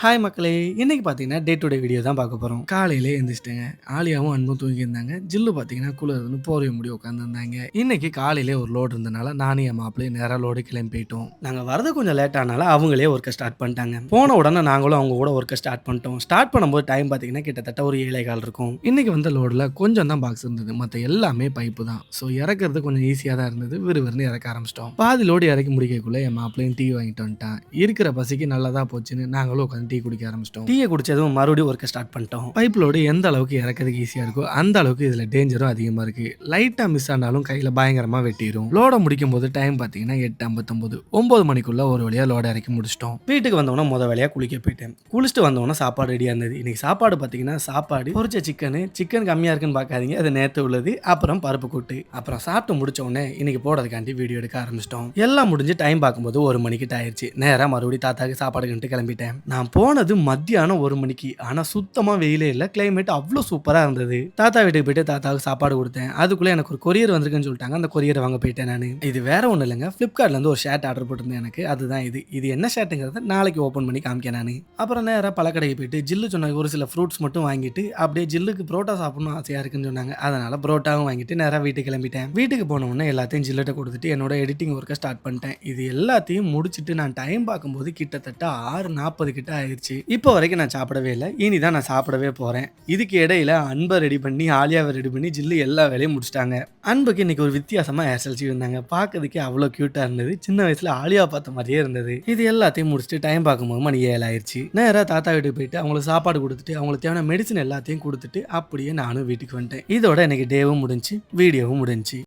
Hi மக்களே! இன்னைக்கு பார்த்தீங்கன்னா, டே டு டே வீடியோ தான் பார்க்க போறோம். காலையிலே எந்திரிச்சுட்டேங்க. ஆலியாவும், அன்பும் தூங்கியிருந்தாங்க. ஜில்லு பார்த்தீங்கன்னா, குளிருதுன்னு போர்வைய மூடி உட்காந்துருந்தாங்க. இன்னைக்கு காலையிலே ஒரு லோடு இருந்தனால, நானும் என் மாப்பிளையும் நேரா லோடு கிளம்பி போயிட்டோம். நாங்க வரது கொஞ்சம் லேட் ஆனால, அவங்களே ஒர்க்க ஸ்டார்ட் பண்ணிட்டாங்க. போன உடனே நாங்களும் அவங்க கூட ஒர்க்க ஸ்டார்ட் பண்ணிட்டோம். ஸ்டார்ட் பண்ணும்போது டைம் பார்த்தீங்கன்னா, கிட்டத்தட்ட ஒரு 7:15 இருக்கும். இன்னைக்கு வந்த லோடுல கொஞ்சம் தான் பாக்ஸ் இருந்தது. மத்த எல்லாமே பைப்பு தான். ஸோ இறக்குறது கொஞ்சம் ஈஸியா தான் இருந்தது. விறுவிறுன்னு இறக்க ஆரம்பிச்சிட்டோம். பாதி லோடு இறக்கி முடிக்கக்குள்ள என் மாப்பிளையும் டீ வாங்கிட்டு வந்துட்டான். இருக்கிற பசிக்கு நல்லதா போச்சுன்னு நாங்களும் உட்காந்து டீ குடிக்க ஆரம்பிச்சிட்டோம். டீயை குடிச்சதும் மறுபடியும் ஒர்க்க ஸ்டார்ட் பண்ணிட்டோம். பைப் லோடு எந்த அளவுக்கு இறக்கிறதுக்கு ஈஸியா இருக்கோ அந்த அளவுக்கு இதுல டேஞ்சரும் அதிகமா இருக்கு. லைட்டா மிஸ் ஆனாலும் கையில பயங்கரமா வெட்டிரும். லோட முடிக்கும் போது டைம் பாத்தீங்கன்னா 8:59. 9 மணிக்குள்ள ஒரு வழியா லோட இறக்கி முடிச்சிட்டோம். வீட்டுக்கு வந்தவொடனே முத வேலையா குளிக்க போயிட்டேன். குளிச்சுட்டு வந்தவொடனே சாப்பாடு ரெடியா இருந்தது. இன்னைக்கு சாப்பாடு பாத்தீங்கன்னா சாப்பாடு பொரிச்ச சிக்கன் கம்மியா இருக்குன்னு பாக்காதீங்க, அது நேத்து உள்ளது. அப்புறம் பருப்பு கூட்டு. அப்புறம் சாப்பிட்டு முடிச்ச உடனே இன்னைக்கு போடுறதுக்காண்டி வீடியோ எடுக்க ஆரம்பிச்சிட்டோம். எல்லாம் முடிஞ்சு டைம் பார்க்கும்போது 1 மணிக்கிட்ட ஆயிடுச்சு. நேரா மறுபடியும் தாத்தாக்கு சாப்பாடு கண்டு கிளம்பிட்டேன். நான் போனது மத்தியானம் 1 மணிக்கு. ஆனா சுத்தமா வெயிலே இல்ல. கிளைமேட் அவ்வளோ சூப்பரா இருந்தது. தாத்தா வீட்டுக்கு போயிட்டு தாத்தாவுக்கு சாப்பாடு கொடுத்தேன். அதுக்குள்ள எனக்கு ஒரு கொரியர் வந்திருக்குன்னு சொல்லிட்டாங்க. அந்த கொரியரை வாங்க போயிட்டேன் நானு. இது வேற ஒண்ணும் இல்லைங்க. Flipkartல இருந்து ஒரு ஷர்ட் ஆர்டர் போட்டிருந்தேன் எனக்கு. அதுதான் இது. இது என்ன ஷர்ட்டுங்கிறத நாளைக்கு ஓப்பன் பண்ணி காமிக்க நானு. அப்புறம் நேரா பழக்கடைக்கு போயிட்டு ஜில்லு சொன்ன ஒரு சில ஃப்ரூட்ஸ் மட்டும் வாங்கிட்டு அப்படியே ஜில்லுக்கு புரோட்டா சாப்பிடணும் ஆசையா இருக்குன்னு சொன்னாங்க. அதனால புரோட்டாவும் வாங்கிட்டு நேரா வீட்டுக்கு கிளம்பிட்டேன். வீட்டுக்கு போன உடனே எல்லாத்தையும் ஜில்லுட்ட கொடுத்துட்டு என்னோட எடிட்டிங் ஒர்க்கை ஸ்டார்ட் பண்ணிட்டேன். இது எல்லாத்தையும் முடிச்சுட்டு நான் டைம் பார்க்கும்போது கிட்டத்தட்ட 6:40 கிட்ட ஆயிடுச்சு. இப்போ வரைக்கும் நான் சாப்பிடவே இல்லை. இனிதான் நான் சாப்பிடவே போறேன். இதுக்கு இடையில அன்பை ரெடி பண்ணி, ஆலியாவை ரெடி பண்ணி, ஜில்லு எல்லா வேலையும் முடிச்சிட்டாங்க. அன்புக்கு இன்னைக்கு ஒரு வித்தியாசமா ஹேர் ஸ்டைல் செய்திருந்தாங்க. பார்க்கறதுக்கே அவ்வளோ கியூட்டா இருந்தது. சின்ன வயசுல ஆலியா பார்த்த மாதிரியே இருந்தது. இது எல்லாத்தையும் முடிச்சுட்டு டைம் பார்க்கும்போது மணி 7 ஆயிடுச்சு. நேரா தாத்தா வீட்டுக்கு போயிட்டு அவங்களுக்கு சாப்பாடு கொடுத்துட்டு அவங்களுக்கு தேவையான மெடிசன் எல்லாத்தையும் கொடுத்துட்டு அப்படியே நானும் வீட்டுக்கு வந்துட்டேன். இதோட எனக்கு டேவும் முடிஞ்சு, வீடியோவும் முடிஞ்சு.